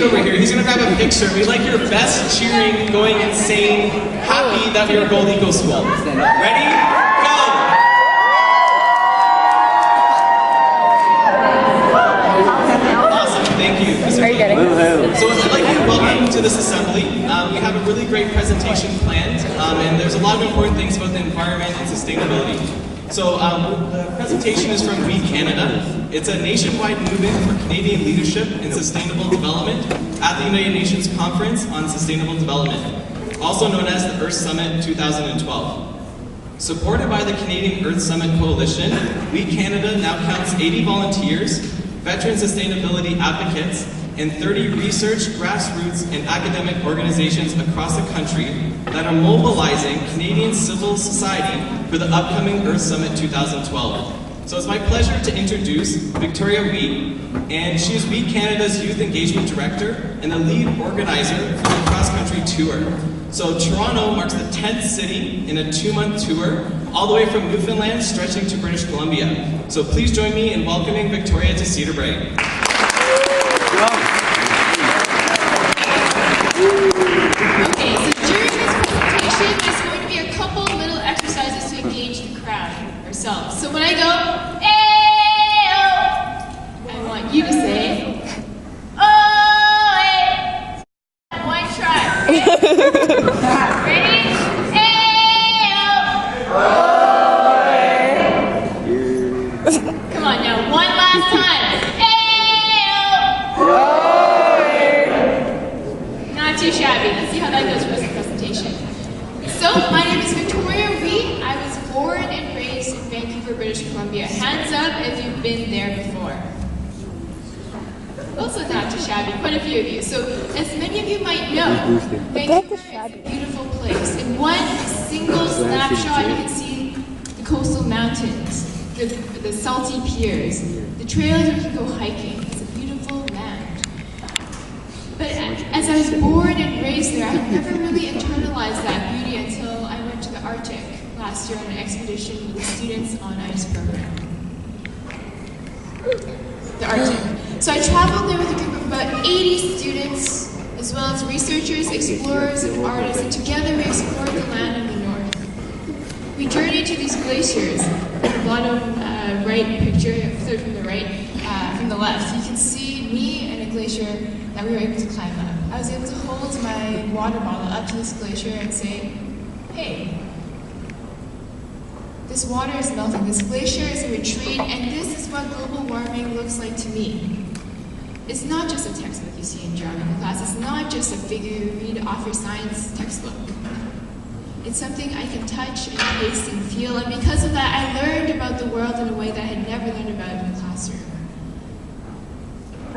over here. He's going to grab a picture. We'd like your best cheering, going insane, happy that we were Gold Eco School. Ready? Go! Awesome. Thank you. Are you getting it? So I'd like to welcome to this assembly. We have a really great presentation planned, and there's a lot of important things about the environment and sustainability. So the presentation is from We Canada. It's a nationwide movement for Canadian leadership in sustainable development at the United Nations Conference on Sustainable Development, also known as the Earth Summit 2012. Supported by the Canadian Earth Summit Coalition, We Canada now counts 80 volunteers, veteran sustainability advocates, and 30 research, grassroots, and academic organizations across the country that are mobilizing Canadian civil society for the upcoming Earth Summit 2012. So it's my pleasure to introduce Victoria Wee, and she is We Canada's Youth Engagement Director and the lead organizer for the cross-country tour. So Toronto marks the 10th city in a 2-month tour, all the way from Newfoundland stretching to British Columbia. So please join me in welcoming Victoria to Cedarbrae. Okay, so during this presentation, there's going to be a couple little exercises to engage the crowd ourselves. So when I go, "Ayo," I want you to say, "Oi." One try. Ready? Ayo. Oi. Come on now, one last time. Ayo. Not too shabby. Let's see how that goes for this presentation. So, my name is Victoria Wee. I was born and raised in Vancouver, British Columbia. Hands up if you've been there before. Also not too shabby, quite a few of you. So, as many of you might know, Vancouver is a beautiful place. In one single snapshot, you can see the coastal mountains, the salty piers, the trails where you can go hiking. It's a beautiful land. But as I was born and raised there, I had never really internalized that beauty until I went to the Arctic last year on an expedition with the Students on Ice program. The Arctic. So I traveled there with a group of about 80 students, as well as researchers, explorers, and artists, and together we explored the land of the north. We journeyed to these glaciers. The bottom right picture, third from the right, from the left, you can see me and a glacier that we were able to climb up. I was able to hold my water bottle up to this glacier and say, "Hey, this water is melting, this glacier is in retreat, and this is what global warming looks like to me." It's not just a textbook you see in geography class, it's not just a figure you read off your science textbook. It's something I can touch and taste and feel, and because of that, I learned about the world in a way that I had never learned about in the classroom.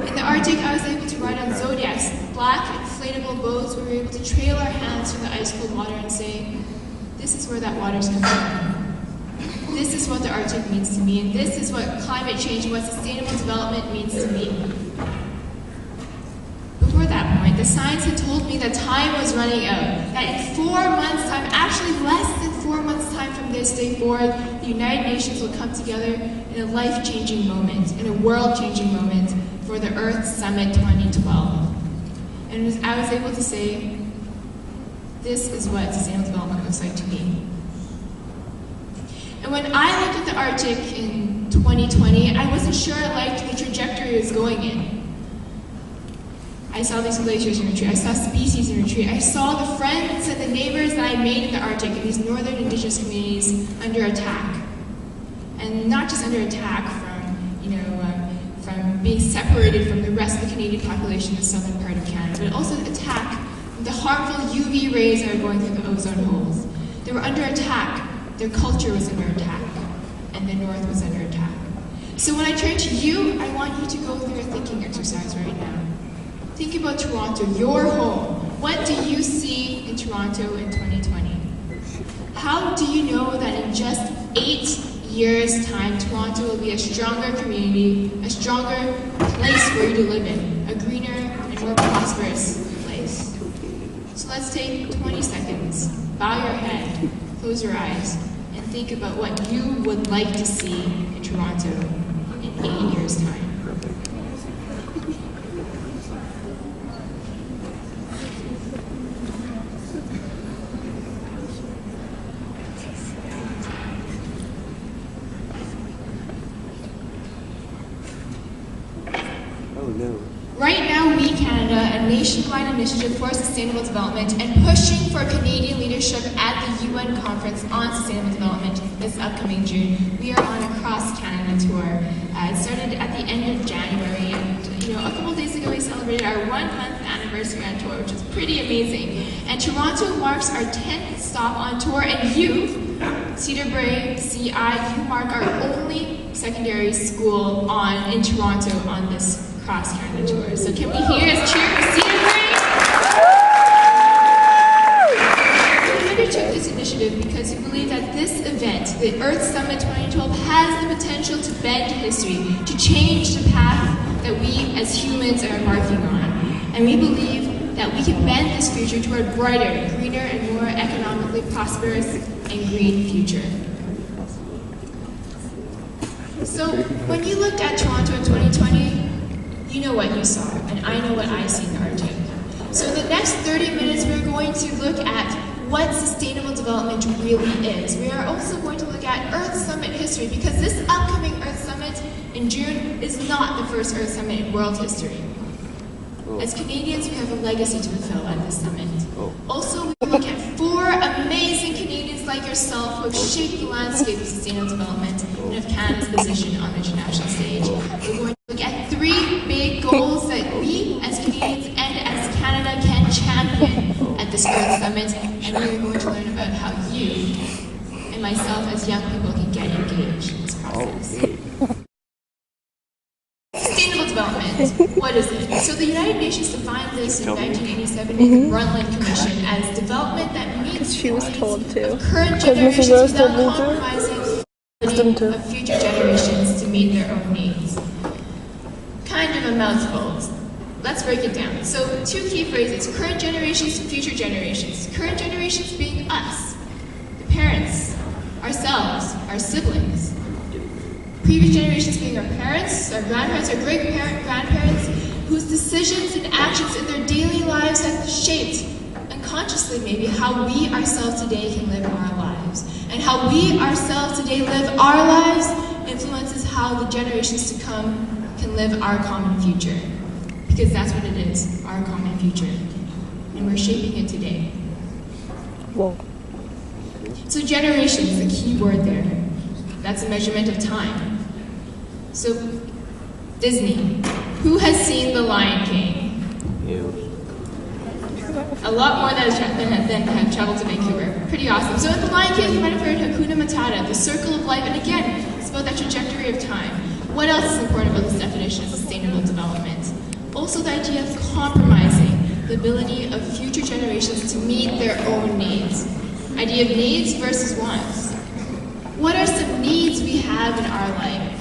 In the Arctic, I was able to ride on Zodiacs, black inflatable boats where we were able to trail our hands through the ice-cold water and say, this is where that water's coming from. This is what the Arctic means to me, and this is what climate change and what sustainable development means to me. Before that point, the science had told me that time was running out, that in 4 months' time, actually less than 4 months' time from this day forward, the United Nations will come together in a life-changing moment, in a world-changing moment, for the Earth Summit 2012. And I was able to say, this is what sustainable development looks like to me. And when I looked at the Arctic in 2020, I wasn't sure I liked the trajectory it was going in. I saw these glaciers in retreat, I saw species in retreat, I saw the friends and the neighbors that I made in the Arctic in these northern indigenous communities under attack. And not just under attack from being separated from the rest of the Canadian population in the southern part of Canada, but also attack from the harmful UV rays that are going through the ozone holes. They were under attack, their culture was under attack, and the north was under attack. So when I turn to you, I want you to go through a thinking exercise right now. Think about Toronto, your home. What do you see in Toronto in 2020? How do you know that in just 8 years' time, Toronto will be a stronger community, a stronger place for you to live in, a greener and more prosperous place? So let's take 20 seconds, bow your head, close your eyes, and think about what you would like to see in Toronto in 8 years' time. Right now, We Canada, a nationwide initiative for sustainable development and pushing for Canadian leadership at the UN Conference on Sustainable Development this upcoming June. We are on a cross-Canada tour. It started at the end of January, and a couple days ago we celebrated our 1-month anniversary on tour, which is pretty amazing. And Toronto marks our 10th stop on tour, and you, Cedarbrae C.I, you mark our only secondary school in Toronto on this cross-Canada tour. So can we hear us cheer for Cedarbrae? We undertook this initiative because we believe that this event, the Earth Summit 2012, has the potential to bend history, to change the path that we as humans are embarking on. And we believe that we can bend this future toward a brighter, greener, and more economically prosperous and green future. So when you looked at Toronto in 2020, you know what you saw, and I know what I see in the Arctic. So in the next 30 minutes, we're going to look at what sustainable development really is. We are also going to look at Earth Summit history, because this upcoming Earth Summit in June is not the first Earth Summit in world history. As Canadians, we have a legacy to fulfill at this summit. Also, we look at 4 amazing Canadians like yourself who have shaped the landscape of sustainable development and of Canada's position on the international stage. We're going to look at 3 big goals that we as Canadians and as Canada can champion at this Earth Summit, and we are going to learn about how you and myself as young people can get engaged in this process. Sustainable development, what is it? So the United Nations defined this in 1987 in the Brundtland Commission as development that meets the needs of current generations without compromising the ability of future generations to meet their own needs. Kind of a mouthful. Let's break it down. So 2 key phrases: current generations, future generations. Current generations being us, the parents, ourselves, our siblings. Previous generations being our parents, our grandparents, our great-grandparents, whose decisions and actions in their daily lives have shaped, unconsciously maybe, how we ourselves today can live our lives. And how we ourselves today live our lives influences how the generations to come can live our common future. Because that's what it is, our common future. And we're shaping it today. Whoa. So generations, the key word there. That's a measurement of time. So, Disney. Who has seen The Lion King? A lot more than have traveled to Vancouver. Pretty awesome. So in The Lion King, you might have heard Hakuna Matata, the circle of life. And again, it's about that trajectory of time. What else is important about this definition of sustainable development? Also the idea of compromising the ability of future generations to meet their own needs. Idea of needs versus wants. What are some needs we have in our life?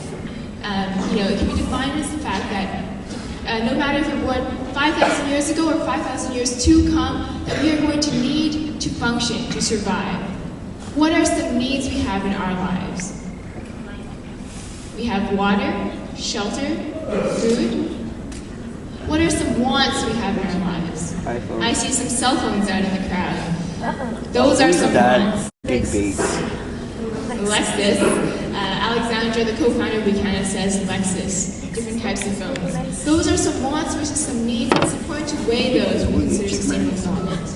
It can be defined as the fact that no matter if you're born 5,000 years ago or 5,000 years to come, that we are going to need to function, to survive. What are some needs we have in our lives? We have water, shelter, food. What are some wants we have in our lives? iPhone. I see some cell phones out in the crowd. Those are some wants. Big bass. Lexus. Alexandra, the co-founder of We Canada, says Lexus. Different types of phones. Those are some wants versus some needs. It's important to weigh those when we consider sustainable development.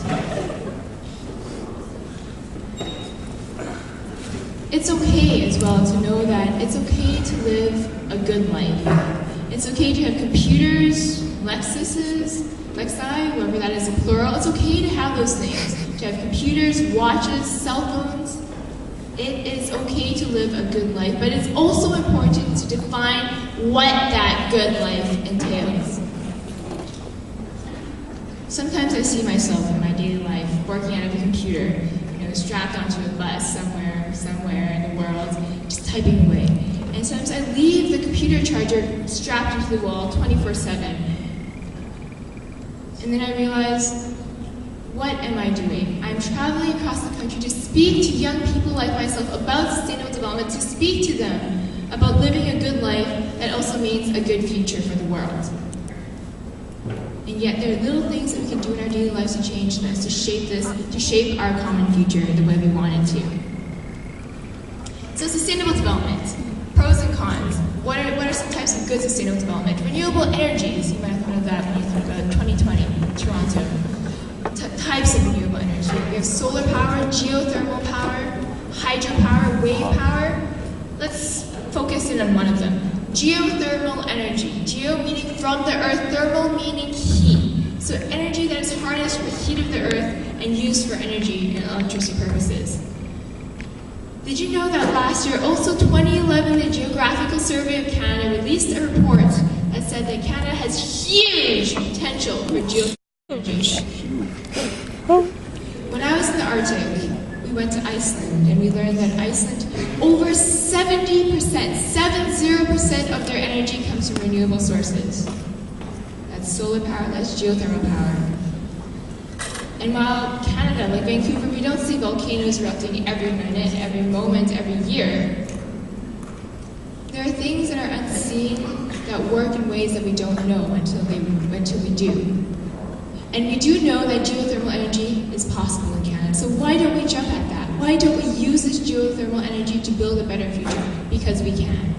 It's okay as well to know that it's okay to live a good life. It's okay to have computers, Lexuses, Lexi, whoever that is in plural. It's okay to have those things. To have computers, watches, cell phones. It is okay to live a good life, but it's also important to define what that good life entails. Sometimes I see myself in my daily life working out of a computer, strapped onto a bus somewhere in the world, just typing away. And sometimes I leave the computer charger strapped into the wall 24/7. And then I realize, what am I doing? I'm traveling across the country to speak to young people like myself about sustainable development, to speak to them about living a good life that also means a good future for the world. And yet there are little things that we can do in our daily lives to change this, to shape our common future the way we want it to. So sustainable development, pros and cons. What are some types types of good sustainable development. Renewable energies, you might have thought of that when you thought about 2020, Toronto. Types of renewable energy. We have solar power, geothermal power, hydropower, wave power. Let's focus in on one of them. Geothermal energy. Geo meaning from the earth, thermal meaning heat. So energy that is harnessed from the heat of the earth and used for energy and electricity purposes. Did you know that last year, also 2011, the Geographical Survey of Canada released a report that said that Canada has huge potential for geothermal energy? When I was in the Arctic, we went to Iceland and we learned that Iceland, over 70% of their energy comes from renewable sources. That's solar power, that's geothermal power. And while Canada, like Vancouver, we don't see volcanoes erupting every minute, every moment, every year, there are things that are unseen that work in ways that we don't know until we do. And we do know that geothermal energy is possible in Canada. So why don't we jump at that? Why don't we use this geothermal energy to build a better future? Because we can.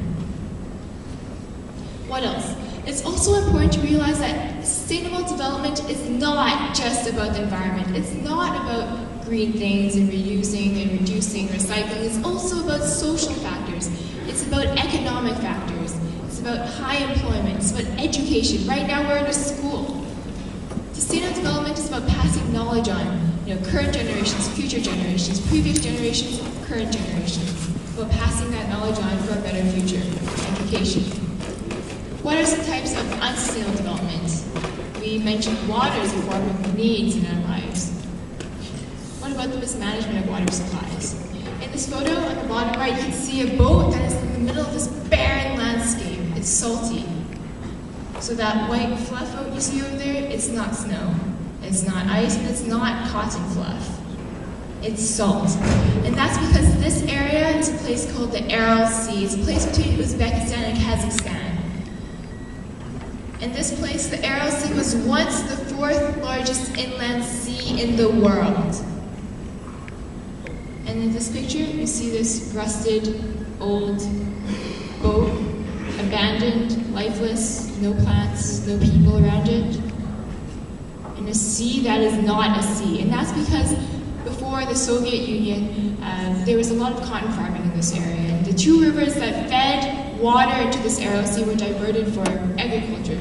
What else? It's also important to realize that sustainable development is not just about the environment. It's not about green things and reusing and reducing, recycling. It's also about social factors. It's about economic factors. It's about high employment. It's about education. Right now we're in a school. Sustainable development is about passing knowledge on, current generations, future generations, previous generations, current generations. About passing that knowledge on for a better future. Education. What are some types of unsustainable development? We mentioned water as a form of needs in our lives. What about the mismanagement of water supplies? In this photo on the bottom right, you can see a boat that is in the middle of this barren landscape. It's salty. So that white fluff you see over there, it's not snow. It's not ice, and it's not cotton fluff. It's salt. And that's because this area is a place called the Aral Sea. It's a place between Uzbekistan and Kazakhstan. And this place, the Aral Sea, was once the 4th largest inland sea in the world. And in this picture, you see this rusted, old boat, abandoned, lifeless, no plants, no people around it. And a sea that is not a sea. And that's because before the Soviet Union, there was a lot of cotton farming in this area. And the 2 rivers that fed water into this Aral Sea were diverted for agriculture.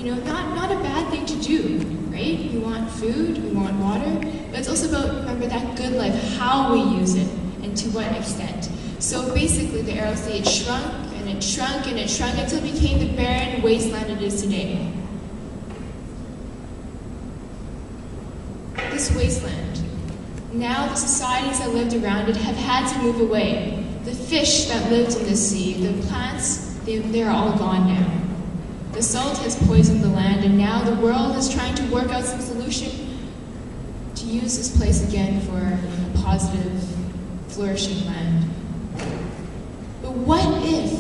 Not a bad thing to do, right? We want food, we want water, but it's also about, remember, that good life, how we use it, and to what extent. So basically, the Aral Sea, it shrunk, and it shrunk, and it shrunk until it became the barren wasteland it is today. This wasteland, now the societies that lived around it have had to move away. The fish that lived in the sea, the plants, they're all gone now. The salt has poisoned the land, and now the world is trying to work out some solution to use this place again for a positive, flourishing land. But what if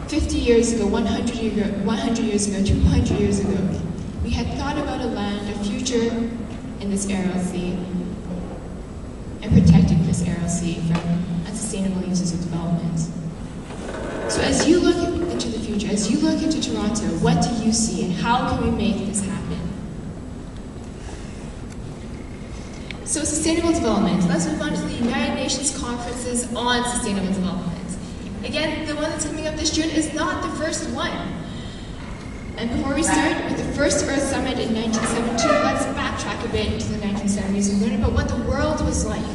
50 years ago, 100 years ago, 200 years ago, we had thought about a land, a future in this Aral Sea, and protecting this Aral Sea from unsustainable uses of development? So as you look into the future, as you look into Toronto, what do you see and how can we make this happen? So sustainable development. Let's move on to the United Nations conferences on sustainable development. Again, the one that's coming up this June is not the first one. And before we start with the first Earth Summit in 1972, let's backtrack a bit into the 1970s and learn about what the world was like.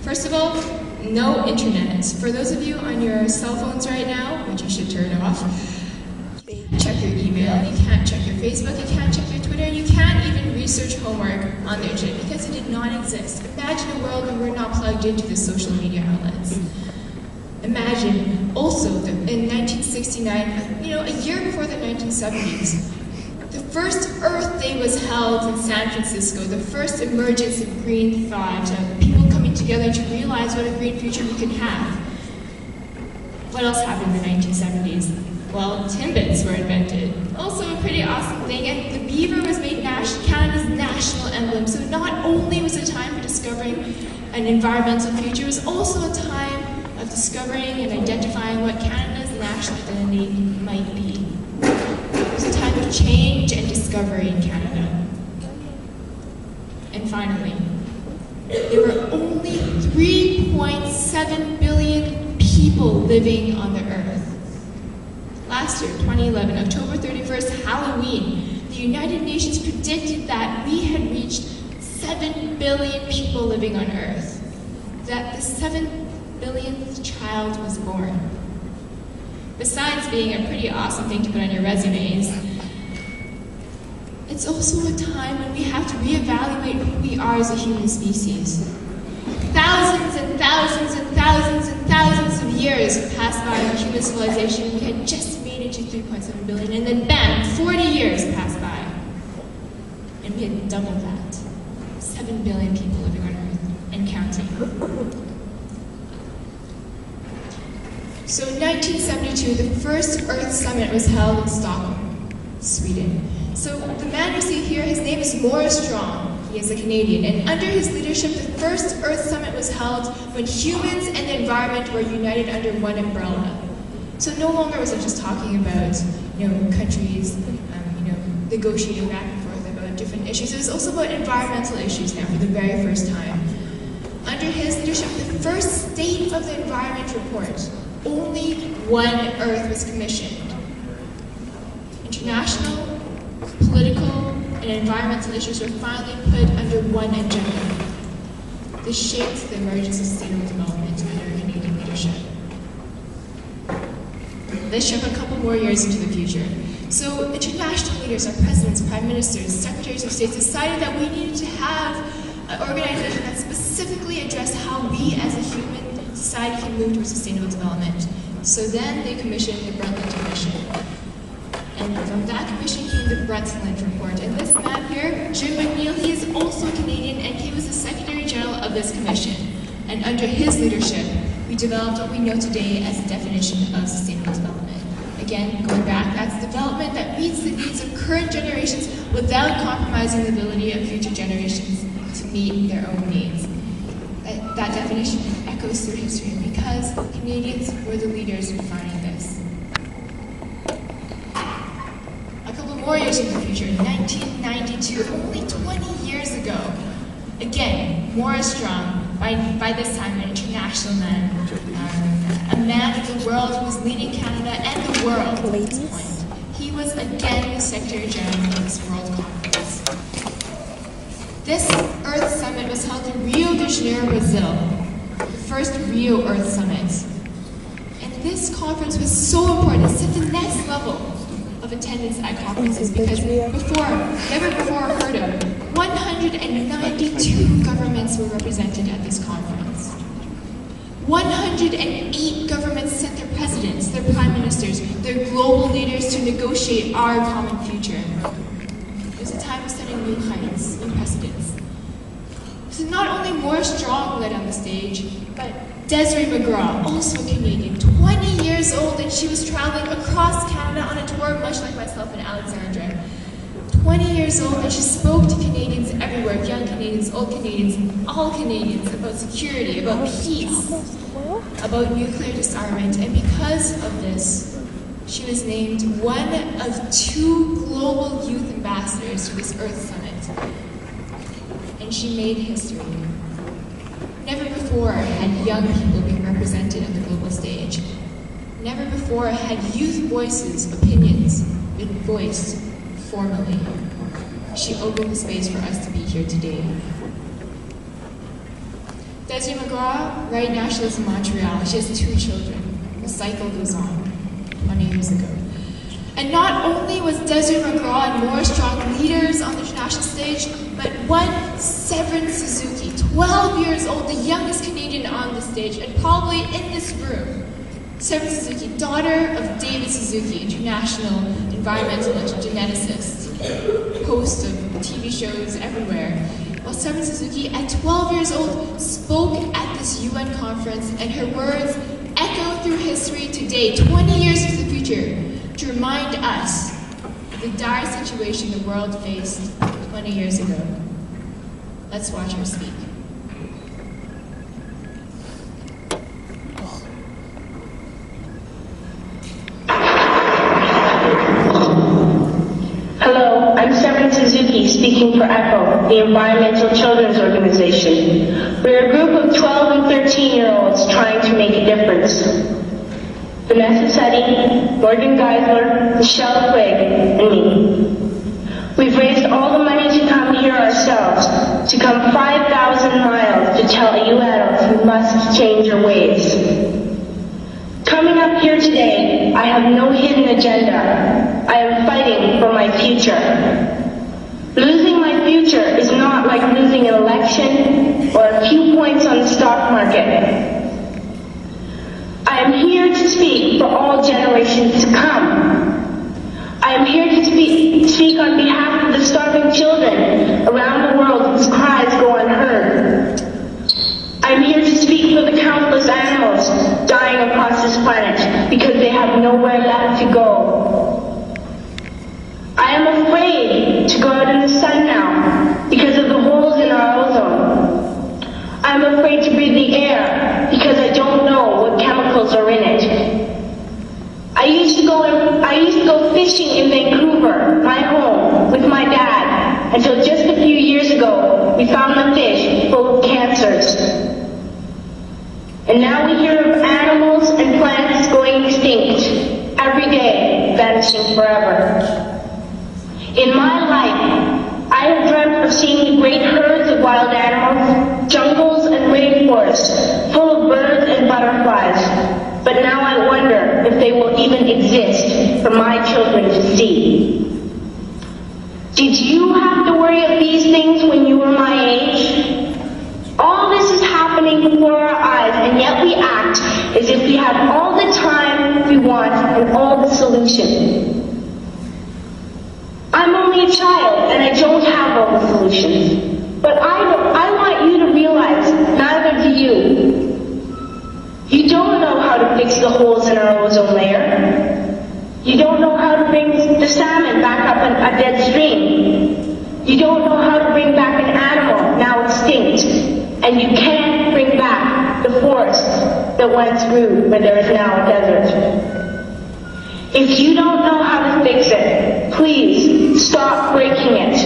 First of all, no internet. For those of you on your cell phones right now, which you should turn off, check your email, you can't check your Facebook, you can't check your Twitter, and you can't even research homework on the internet because it did not exist. Imagine a world where we're not plugged into the social media outlets. Imagine also that in 1969, a year before the 1970s, the first Earth Day was held in San Francisco, the first emergence of green thought, of people coming together to realize what a green future we could have. What else happened in the 1970s? Well, Timbits were invented. Also a pretty awesome thing, and the beaver was made Canada's national emblem. So not only was it a time for discovering an environmental future, it was also a time of discovering and identifying what Canada's national identity might be. It was a time of change and discovery in Canada. And finally, there were only 3.7 billion people living on the earth. Last year, 2011, October 31st, Halloween, the United Nations predicted that we had reached 7 billion people living on Earth, that the 7 billionth child was born. Besides being a pretty awesome thing to put on your resumes, it's also a time when we have to reevaluate who we are as a human species. Thousands and thousands and thousands and thousands of years have passed by in human civilization. We had just made it to 3.7 billion, and then bam, 40 years passed by. And we had doubled that. 7 billion people living on Earth and counting. So in 1972, the first Earth Summit was held in Stockholm, Sweden. So the man you see here, his name is Morris Strong. He is a Canadian, and under his leadership, the first Earth Summit was held when humans and the environment were united under one umbrella. So no longer was it just talking about, countries, negotiating back and forth about different issues. It was also about environmental issues now for the very first time. Under his leadership, the first State of the Environment report, only one Earth was commissioned. International, political, and environmental issues were finally put under one agenda. This shaped the emergence of sustainable development under Canadian leadership. Let's jump a couple more years into the future. So international leaders, our presidents, prime ministers, secretaries of state decided that we needed to have an organization that specifically addressed how we as a human society can move towards sustainable development. So then they commissioned the Brundtland Commission. And from that commission came the Brundtland Report. And this man here, Jim McNeil, he is also Canadian, and he was the Secretary General of this commission. And under his leadership, we developed what we know today as a definition of sustainable development. Again, going back, that's development that meets the needs of current generations without compromising the ability of future generations to meet their own needs. That definition echoes through history because Canadians were the leaders in defining this. A couple more years in the future, 1992, only 20 years ago, again, Morris Strong, by this time an international man, a man of the world who was leading Canada and the world at this point. He was again the Secretary General of this World Conference. This Earth Summit was held in Rio de Janeiro, Brazil, the first Rio Earth Summit. And this conference was so important, it set the next level of attendance at conferences because never before heard of, 192 governments were represented at this conference. 108 governments sent their presidents, their prime ministers, their global leaders to negotiate our common future. It was a time of setting new heights, new precedents. So not only Morris Strong led on the stage, but Desiree McGraw, also a Canadian, 20 years old, and she was traveling across Canada on a tour, much like myself and Alexandra. 20 years old, and she spoke to Canadians everywhere, young Canadians, old Canadians, all Canadians, about security, about peace, about nuclear disarmament, and because of this, she was named one of 2 global youth ambassadors to this Earth Summit. And she made history. Never before had young people been represented on the global stage. Never before had youth voices, opinions, been voiced formally. She opened the space for us to be here today. Desiree McGraw, right now she lives in Montreal. She has 2 children. The cycle goes on, 20 years ago. And not only was Desiree McGraw and Morris Strong leaders on the international stage, but one Severin Suzuki, 12 years old, the youngest Canadian on the stage, and probably in this room. Severin Suzuki, daughter of David Suzuki, international environmentalist, geneticist, host of TV shows everywhere. Well, Severin Suzuki, at 12 years old, spoke at this UN conference, and her words echo through history today, 20 years into the future, to remind us of the dire situation the world faced 20 years ago. Let's watch her speak. speaking for ECHO, the Environmental Children's Organization. We're a group of 12 and 13-year-olds trying to make a difference. Vanessa Seti, Morgan Geisler, Michelle Quigg, and me. We've raised all the money to come here ourselves, to come 5,000 miles to tell you adults you must change your ways. Coming up here today, I have no hidden agenda. I am fighting for my future. Losing my future is not like losing an election or a few points on the stock market. I am here to speak for all generations to come. I am here to speak on behalf of the starving children around the world whose cries go unheard. I am here to speak for the countless animals dying across this planet because they have nowhere left to go. I am afraid to go out in the sun now because of the holes in our ozone. I am afraid to breathe the air because I don't know what chemicals are in it. I used to go fishing in Vancouver, my home, with my dad, until just a few years ago we found the fish full of cancers. And now we hear of animals and plants going extinct, every day vanishing forever. In my life, I have dreamt of seeing the great herds of wild animals, jungles and rainforests full of birds and butterflies. But now I wonder if they will even exist for my children to see. Did you have to worry of these things when you were my age? All this is happening before our eyes, and yet we act as if we have all the time we want and all the solutions. I'm only a child, and I don't have all the solutions. But I want you to realize, neither do you. You don't know how to fix the holes in our ozone layer. You don't know how to bring the salmon back up a dead stream. You don't know how to bring back an animal now extinct. And you can't bring back the forest that once grew where there is now a desert. If you don't know how to fix it, please stop breaking it.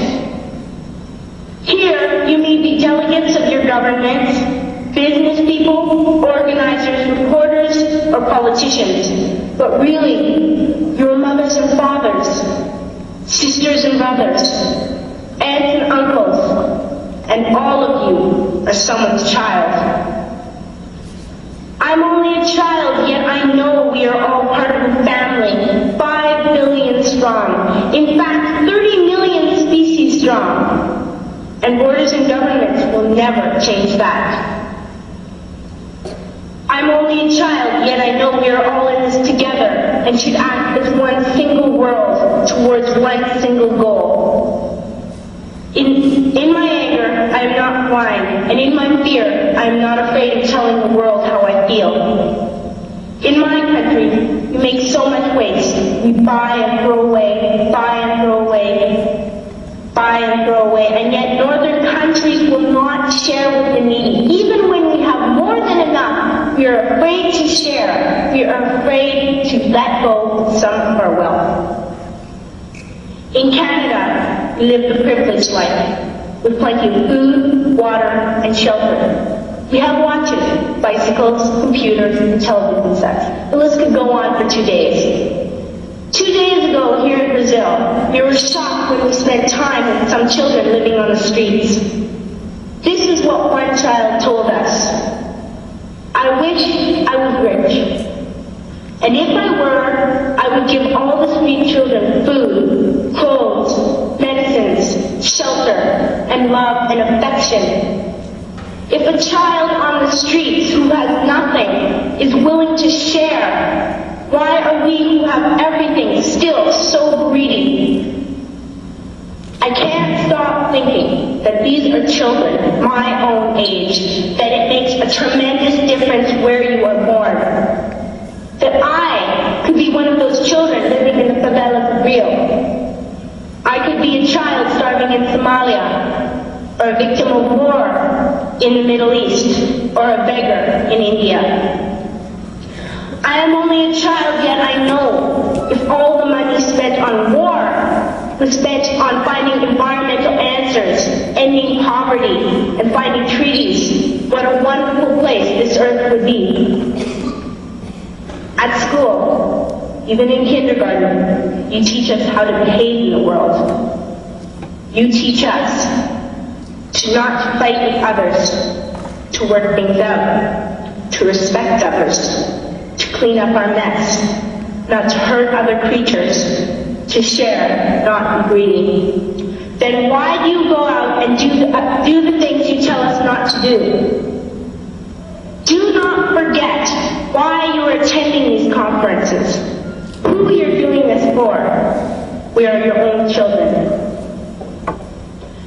Here, you may be delegates of your government, business people, organizers, reporters, or politicians, but really, you're mothers and fathers, sisters and brothers, aunts and uncles, and all of you are someone's child. I'm only a child, yet I know we are all part of a family, 5 billion strong, in fact 30 million species strong, and borders and governments will never change that. I'm only a child, yet I know we are all in this together and should act as one single world towards one single goal. In my anger, I am not blind, and in my fear, I am not afraid of telling the world how I feel. In my country, we make so much waste. We buy and throw away, buy and throw away, buy and throw away, and yet northern countries will not share with the needy. Even when we have more than enough, we are afraid to share. We are afraid to let go of some of our wealth. In Canada, we live the privileged life, with plenty of food, water, and shelter. We have watches, bicycles, computers, and television sets. The list could go on for 2 days. 2 days ago, here in Brazil, we were shocked when we spent time with some children living on the streets. This is what one child told us. I wish I was rich. And if I were, I would give all the street children food, clothes, medicines, shelter, and love and affection. If a child on the streets who has nothing is willing to share, why are we who have everything still so greedy? I can't stop thinking that these are children my own age, that it makes a tremendous difference where you are born. That I could be one of those children living in the favelas of Rio. I could be a child starving in Somalia, or a victim of war in the Middle East, or a beggar in India. I am only a child, yet I know if all the money spent on war was spent on finding environmental answers, ending poverty, and finding treaties, what a wonderful place this earth would be. At school, even in kindergarten, you teach us how to behave in the world. You teach us to not fight with others, to work things out, to respect others, to clean up our mess, not to hurt other creatures, to share, not be greedy. Then why do you go out and do the things you tell us not to do? Do not forget why you are attending these conferences, who you're doing this for. We are your own children.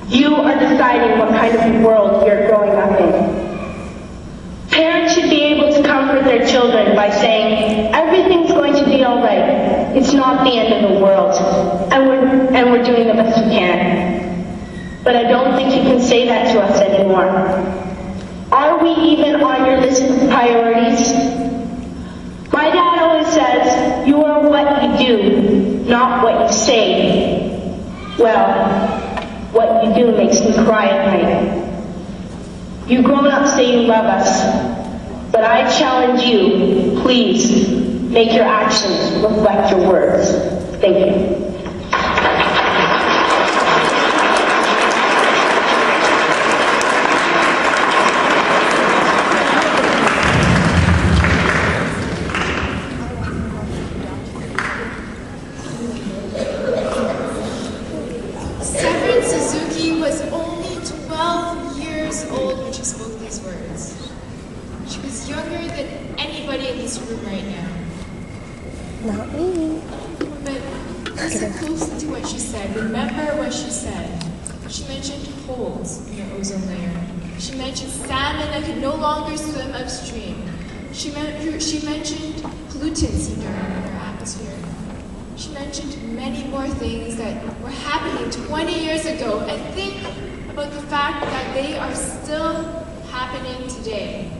You are deciding what kind of world you're growing up in. Parents should be able to comfort their children by saying, everything's going to be all right. It's not the end of the world. And we're doing the best we can. But I don't think you can say that to us anymore. Are we even on your list of priorities? My dad always says, you are what you do, not what you say. Well, what you do makes me cry at night. You grown-ups say you love us, but I challenge you, please, make your actions reflect your words. Thank you. Not me. But listen closely to what she said. Remember what she said. She mentioned holes in the ozone layer. She mentioned salmon that could no longer swim upstream. She mentioned pollutants in our atmosphere. She mentioned many more things that were happening 20 years ago, and think about the fact that they are still happening today.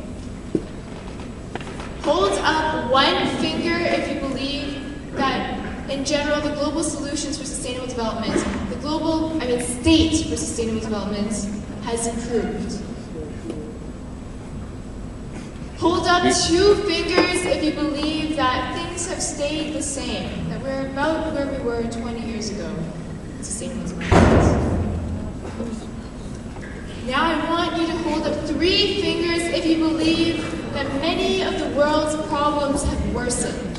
Hold up one finger if you believe that, in general, the global solutions for sustainable development, state for sustainable development has improved. Hold up two fingers if you believe that things have stayed the same, that we're about where we were 20 years ago in sustainable development. Now I want you to hold up three fingers if you believe that many of the world's problems have worsened.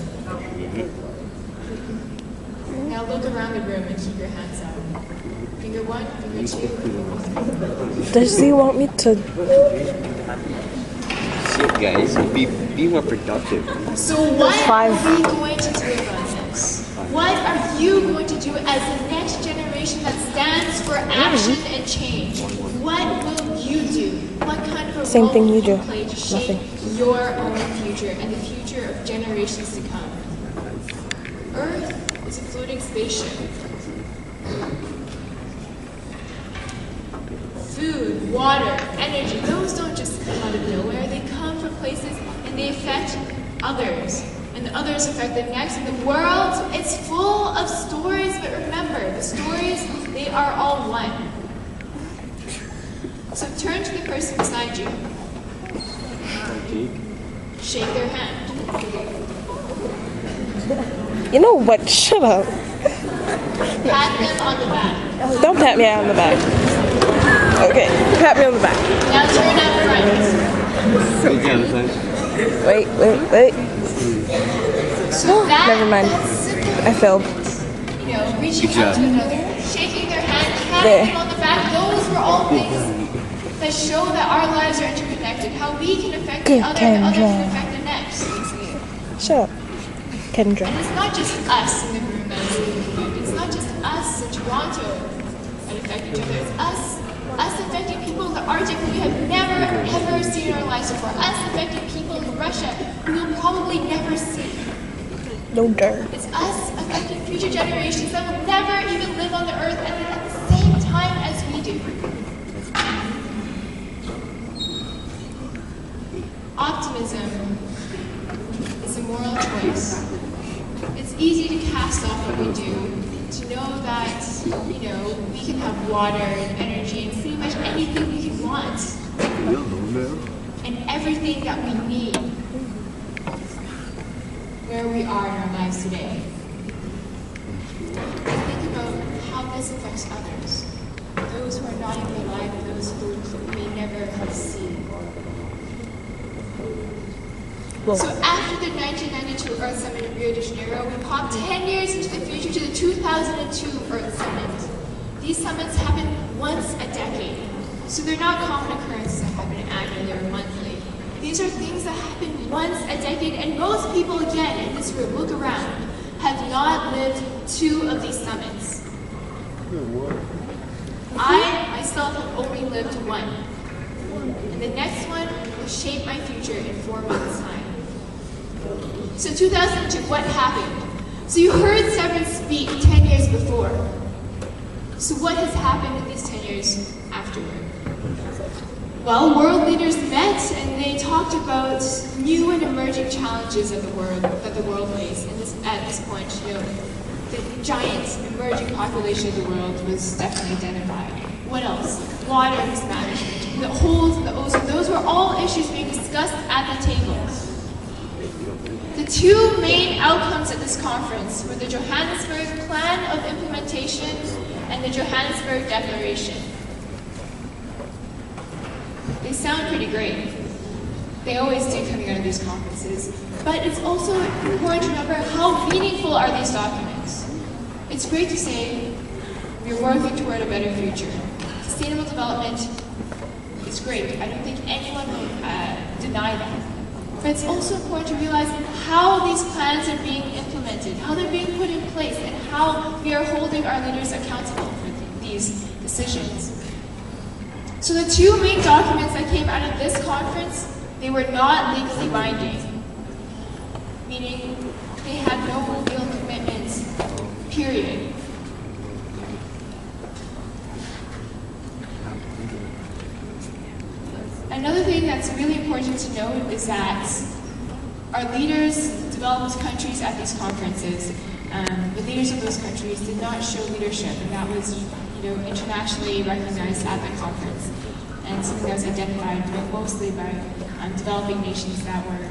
Now look around the room and keep your hands up. Finger one, finger two, finger three. Does he want me to? Shit, guys, be more productive. So what are we going to do about this? What are you going to do as the next generation that stands for action and change? What will you do? What kind of a Same role thing will you do. play to shape your own future and the future of generations to come? Earth is a floating spaceship. Food, water, energy, those don't just come out of nowhere. They come from places and they affect others. And the others affect the next. And the world, it's full of stories, but remember, the stories, they are all one. So turn to the person beside you. Shake their hand. You know what? Shut up. Pat them on the back. Don't pat me on the back. Okay, pat me on the back. Now turn out front. Wait. So that, Never mind. that's simple. I failed. You know, reaching out to another, shaking their hand, There. patting them on the back, those were all things that show that our lives are interconnected, how we can affect the Good, other, and the other Kendra. can affect the next. Shut up, Kendra. And it's not just us in the room that's included. It's not just us in Toronto that affect each other. It's us affecting people in the Arctic who we have never, ever seen in our lives before. Us affecting people in Russia who we'll probably never see. No dirt. It's us affecting future generations that will never even live on the earth and at the same time as we do. Optimism is a moral choice. It's easy to cast off what we do to know that, you know, we can have water and energy and pretty much anything we can want. And everything that we need where we are in our lives today. And think about how this affects others. Those who are not even alive and those who may never have seen. So after the 1992 Earth Summit in Rio de Janeiro, we popped 10 years into the future to the 2002 Earth Summit. These summits happen once a decade. So they're not common occurrences that happen annually or monthly. These are things that happen once a decade, and most people, again, in this room, look around, have not lived 2 of these summits. I, myself, have only lived 1. And the next one will shape my future in 4 months' time. So 2002, what happened? So you heard Severin speak 10 years before. So what has happened in these 10 years afterward? Well, world leaders met and they talked about new and emerging challenges of the world that the world faced. And at this point, you know, the giant emerging population of the world was definitely identified. What else? Water mismanagement, the holes, the ozone, those were all issues being discussed at the table. The 2 main outcomes at this conference were the Johannesburg Plan of Implementation and the Johannesburg Declaration. They sound pretty great. They always do coming out of these conferences. But it's also important to remember how meaningful are these documents. It's great to say we're working toward a better future. Sustainable development is great. I don't think anyone will deny that. But it's also important to realize how these plans are being implemented, how they're being put in place, and how we are holding our leaders accountable for these decisions. So the 2 main documents that came out of this conference, they were not legally binding, meaning they had no real commitments, period. Another thing that's really important to note is that our leaders, developed countries at these conferences, the leaders of those countries did not show leadership, and that was, you know, internationally recognized at the conference, and something that was identified mostly by developing nations that were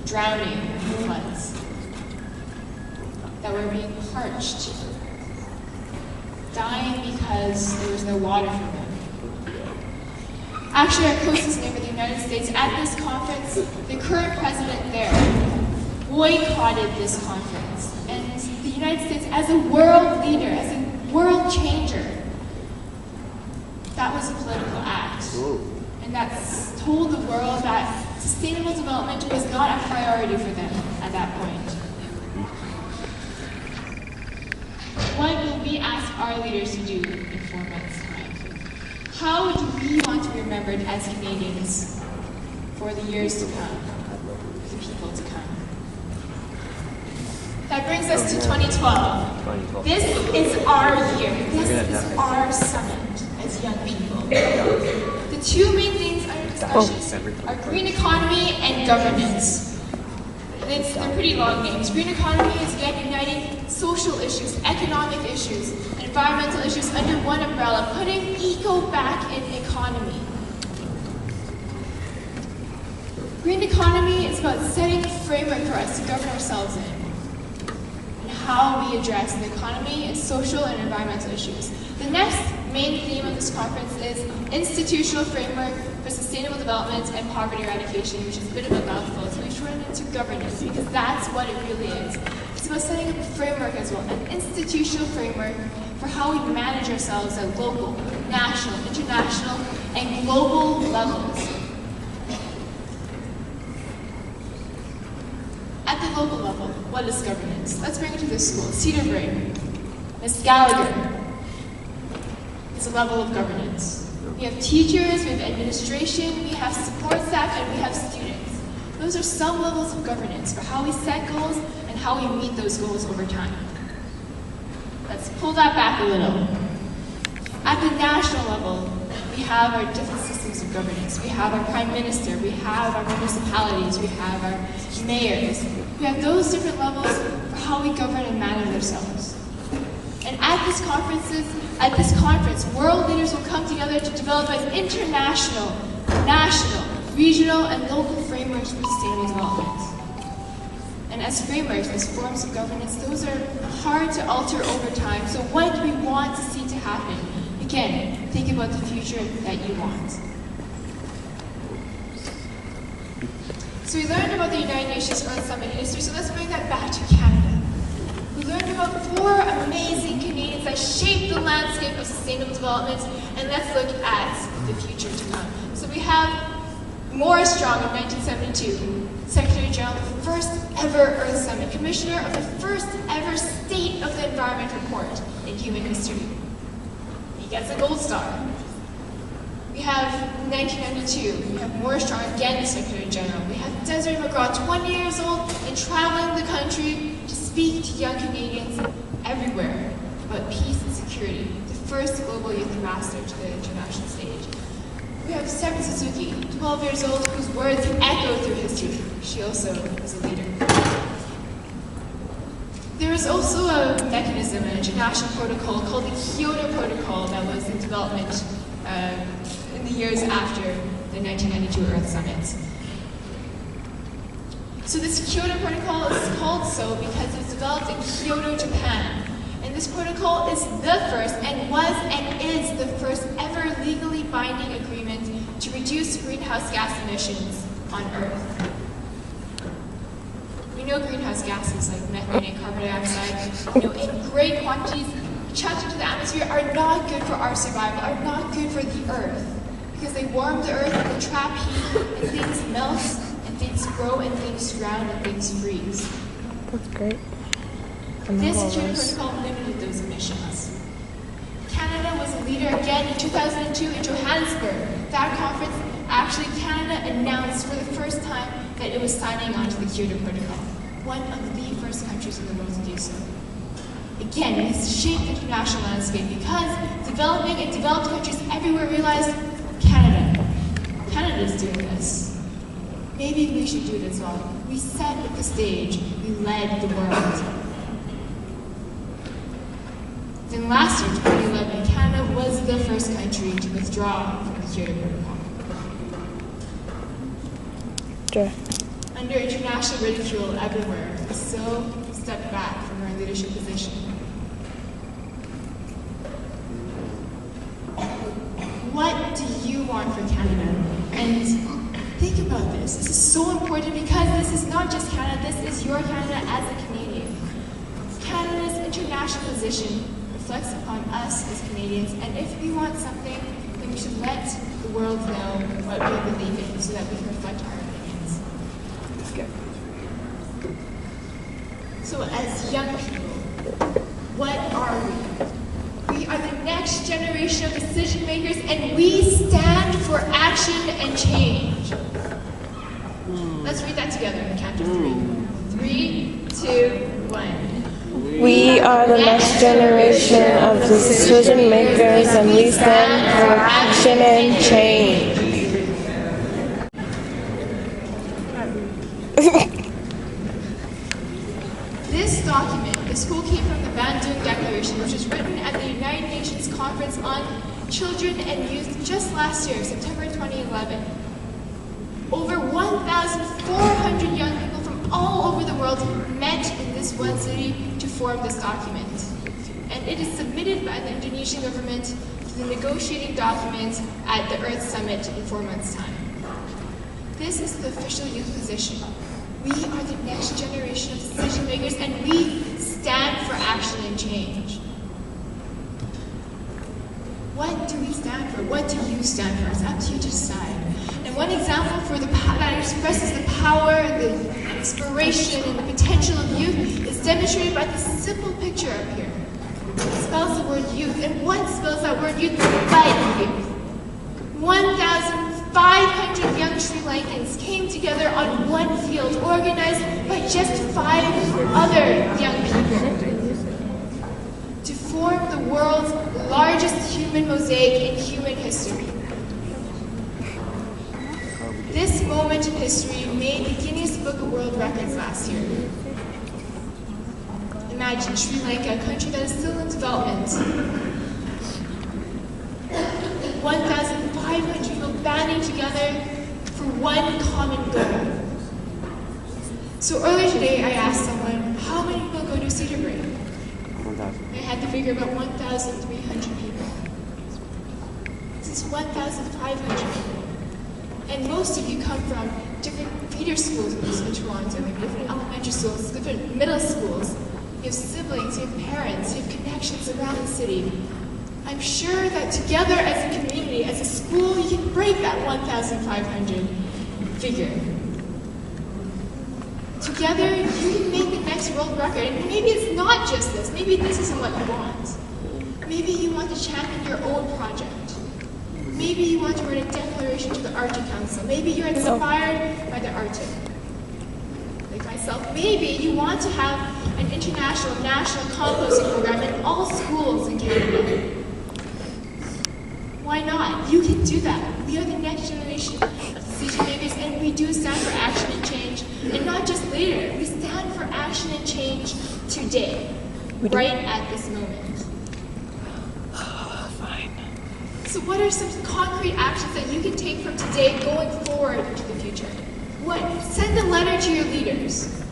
drowning in floods, that were being parched, dying because there was no water for them. Actually, our closest neighbor, the United States, at this conference, the current president there boycotted this conference. And the United States, as a world leader, as a world changer, that was a political act. And that told the world that sustainable development was not a priority for them at that point. What will we ask our leaders to do in 4 months' time? How do we want to be remembered as Canadians for the years to come, for the people to come? That brings us to 2012. This is our year. This is our summit as young people. The 2 main things under discussion are green economy and governance. They're pretty long names. Green economy is again uniting social issues, economic issues, and environmental issues under one umbrella, putting eco back in economy. Green economy is about setting a framework for us to govern ourselves in, and how we address the economy and social and environmental issues. The next main theme of this conference is institutional framework for sustainable development and poverty eradication, which is a bit of a mouthful, so we shorten it to governance, because that's what it really is. It's about setting up a framework as well, an institutional framework for how we manage ourselves at local, national, international, and global levels. At the local level, what is governance? Let's bring it to this school. Cedarbrae. Ms. Gallagher is a level of governance. We have teachers, we have administration, we have support staff, and we have students. Those are some levels of governance for how we set goals and how we meet those goals over time. Let's pull that back a little. At the national level, we have our different systems of governance. We have our prime minister, we have our municipalities, we have our mayors. We have those different levels for how we govern and manage ourselves. And at this conference, world leaders will come together to develop an international, national, regional, and local frameworks for sustainable development. And as frameworks, as forms of governance, those are hard to alter over time. So what do we want to see to happen? Again, think about the future that you want. So we learned about the United Nations Earth Summit history, so let's bring that back to Canada. We learned about 4 amazing Canadians that shaped the landscape of sustainable development, and let's look at the future to come. So we have Morris Strong in 1972, Secretary General of the first ever Earth Summit, Commissioner of the first ever State of the Environment report in human history. He gets a gold star. We have 1992, we have Morris Strong again as Secretary General. We have Desiree McGraw, 20 years old, and traveling the country to speak to young Canadians everywhere about peace and security, the first global youth ambassador to the international stage. We have Seven Suzuki, 12 years old, whose words echo through history. She also is a leader. There is also a mechanism, an international protocol called the Kyoto Protocol that was in development in the years after the 1992 Earth Summit. So this Kyoto Protocol is called so because it was developed in Kyoto, Japan. And this protocol is the first, and was and is the first ever legally binding agreement to reduce greenhouse gas emissions on Earth. We know greenhouse gases like methane and carbon dioxide, in great quantities chucked into the atmosphere are not good for our survival, are not good for the Earth, because they warm the Earth, they trap heat, and things melt, and things grow, and things drown, and things freeze. That's great. This Kyoto Protocol limited those emissions. Canada was a leader again in 2002 in Johannesburg. That conference, actually Canada announced for the first time that it was signing on to the Kyoto Protocol, one of the first countries in the world to do so. Again, this shaped the international landscape because developing and developed countries everywhere realized Canada is doing this. Maybe we should do it as well. We set the stage, we led the world. Then last year, 2011, Canada was the first country to withdraw from the Kyoto Protocol. Sure. Under international ridicule everywhere, we so stepped back from our leadership position. What do you want for Canada? And think about this. This is so important because this is not just Canada, this is your Canada as a Canadian. Canada's international position reflects upon us as Canadians, and if we want something, then we should let the world know what we believe in so that we can reflect our opinions. So as young people, what are we? We are the next generation of decision makers, and we stand for action and change. Let's read that together in the count of 3. 3, 2, 1. We are the next generation of decision makers, and we stand for action and change. This document, this quote came from the Bandung Declaration, which was written at the United Nations Conference on Children and Youth just last year, September 2011. Over 1,400 young people from all over the world met in this one city to form this document. And it is submitted by the Indonesian government to the negotiating document at the Earth Summit in 4 months' time. This is the official youth position. We are the next generation of decision makers, and we stand for action and change. What do we stand for? What do you stand for? It's up to you to decide. And one example for that expresses the power, the inspiration, and the potential of youth is demonstrated by this simple picture up here. It spells the word youth. And what spells that word youth? But youth. 1,500 young Sri Lankans came together on one field, organized by just 5 other young people, to form the world's largest human mosaic in human history. This moment in history made the Guinness Book of World Records last year. Imagine Sri Lanka, a country that is still in development. 1,500 people banding together for one common goal. So earlier today, I asked someone, how many people go to Cedarbrae? I had to figure about 1,300 people. This is 1,500 people. And most of you come from different feeder schools in Toronto, maybe different elementary schools, different middle schools. You have siblings, you have parents, you have connections around the city. I'm sure that together as a community, as a school, you can break that 1,500 figure. Together, you can make the next world record. And maybe it's not just this. Maybe this isn't what you want. Maybe you want to champion your own project. Maybe you want to write a declaration to the Arctic Council. Maybe you're inspired by the Arctic. Like myself, maybe you want to have an international, national composting program in all schools in Canada. Why not? You can do that. We are the next generation of decision makers, and we do stand for action and change. And not just later. We stand for action and change today, right at this moment. Fine. So what are some concrete actions that you can take from today going forward into the future? What? Send a letter to your leaders.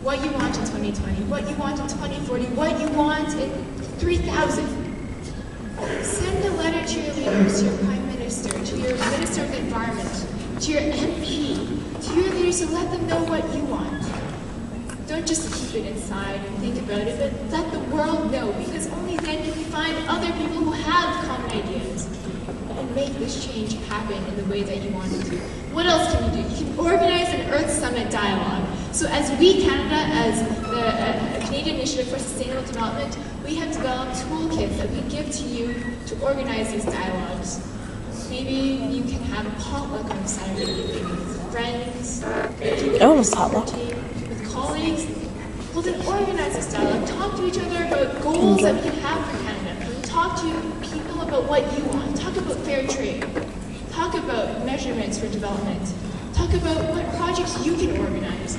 What you want in 2020, what you want in 2040, what you want in 3000. Send a letter to your leaders, to your Prime Minister, to your Minister of the Environment, to your MP, to your leaders, to let them know what you want. Don't just keep it inside and think about it, but let the world know, because only then you can find other people who have common ideas and make this change happen in the way that you want it to. What else can you do? You can organize an Earth Summit dialogue. So as We Canada, as the Canadian Initiative for Sustainable Development, we have developed toolkits that we give to you to organize these dialogues. Maybe you can have a potluck on Saturday evening with friends, Potluck. with colleagues. Well, then organize this dialogue. Talk to each other about goals that we can have for Canada. Talk to people about what you want. Talk about fair trade. Talk about measurements for development. Talk about what projects you can organize.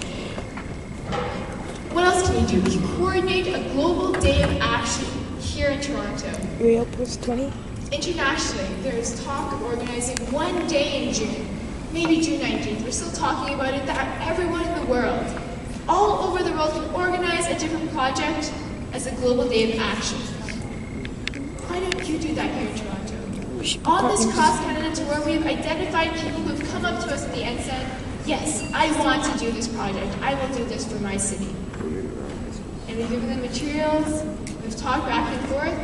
What else can you do? We can coordinate a global day of action here in Toronto. Rio Plus 20. Internationally, there's talk of organizing one day in June, maybe June 19th. We're still talking about it, that everyone in the world, all over the world, can organize a different project as a global day of action. Why don't you do that here in Toronto? On this cross-Canada tour, we have identified people who have come up to us at the end and said, yes, I want to do this project. I will do this for my city. And we've given them materials, we've talked back and forth.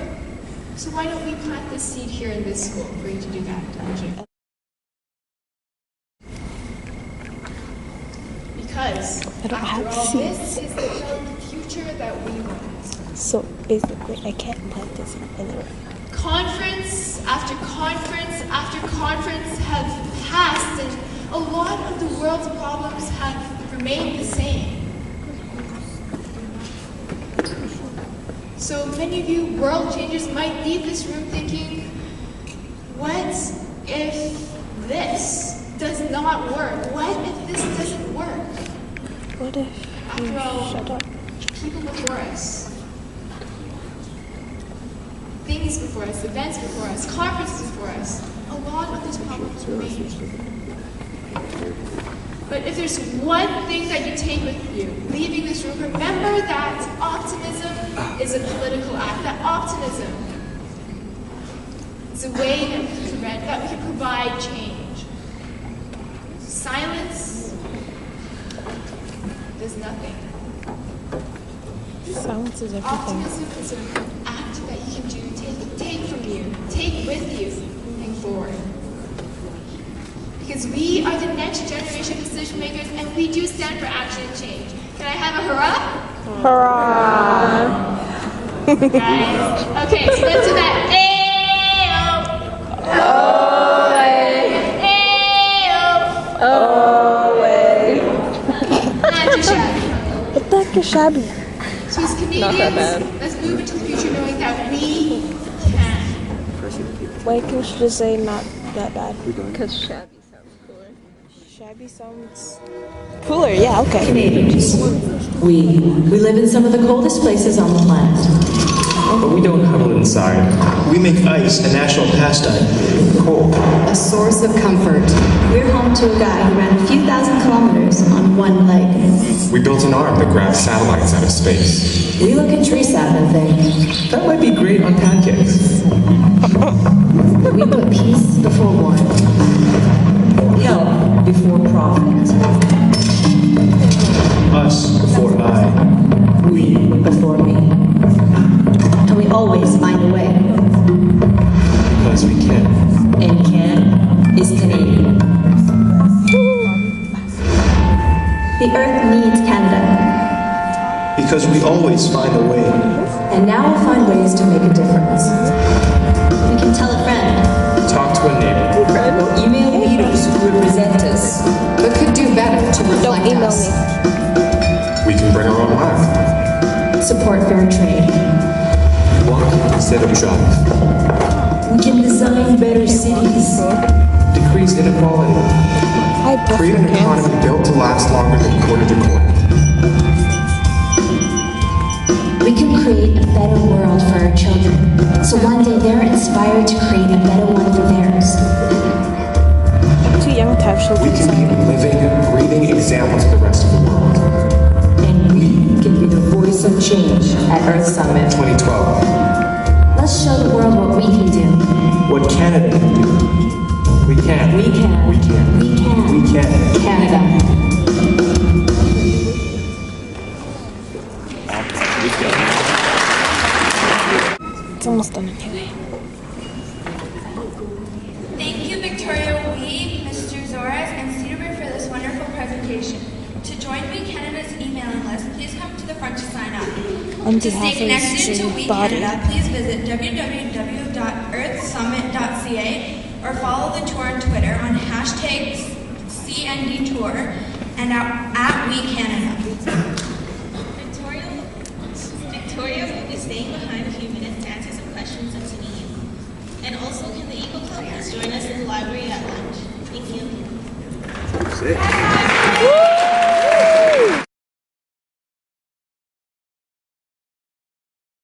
So why don't we plant this seed here in this school for you to do that project? Because after all, this is the future that we want. So basically, I can't plant this anywhere. Conference after conference after conference have passed, and a lot of the world's problems have remained the same. So many of you world changers might leave this room thinking, what if this does not work? What if this doesn't work? What if After all, shut up? people before us, things before us, events before us, conferences before us, a lot of these problems remain. But if there's one thing that you take with you, leaving this room, remember that optimism is a political act. That optimism is a way that we can provide change. Silence does nothing. Silence is everything. Optimism is an act that you can do, take from you, take with you, moving forward. Because we are the next generation of decision makers, and we do stand for action and change. Can I have a hurrah? Hurrah! Guys. Okay, so let's do that. Ayo! Not too shabby. What the heck is shabby? So as Canadians, let's move into the future knowing that we can. Why can't you just say not that bad? Because shabby sounds cooler. Shabby. Maybe sounds cooler. Yeah, okay. Canadians. We live in some of the coldest places on the planet. But we don't huddle inside. We make ice a national pastime. Cold. A source of comfort. We're home to a guy who ran a few thousand kilometers on one leg. We built an arm that grabs satellites out of space. We look at tree sap and think, That might be great on pancakes. we put peace before war. Health before profit. Us before I. We before me. And we always find a way. Because we can. And can is Canadian. The Earth needs Canada. Because we always find a way. And now we'll find ways to make a difference. We can tell a friend. Talk to a neighbor. Or email leaders who represent us, but could do better to Don't reflect email us. We can bring our own life. Support fair trade. Walk instead of drive. We can design better cities. Decrease inequality. I Create an economy built to last longer than quarter to quarter. We can create a better world for our children, so one day they're inspired to create a better one for theirs. Too young to have We children. can be living, breathing examples to the rest of the world. And we can be the voice of change at Earth Summit 2012. Let's show the world what we can do. What Canada can do. We can. We can. We can. We can. We can. Canada. It's almost done anyway. Thank you, Victoria Wee, Mr. Zoras, and Cedarbrae for this wonderful presentation. To join We Canada's emailing list, please come to the front to sign up. On To behalf stay of connected to student We body. Canada, please visit www.earthsummit.ca or follow the tour on Twitter on #CNDTour and at We Canada. Victoria will be staying behind a few minutes to answer some questions and to meet you. And also, can the Ecoclub please join us in the library at lunch? Thank you. That's it.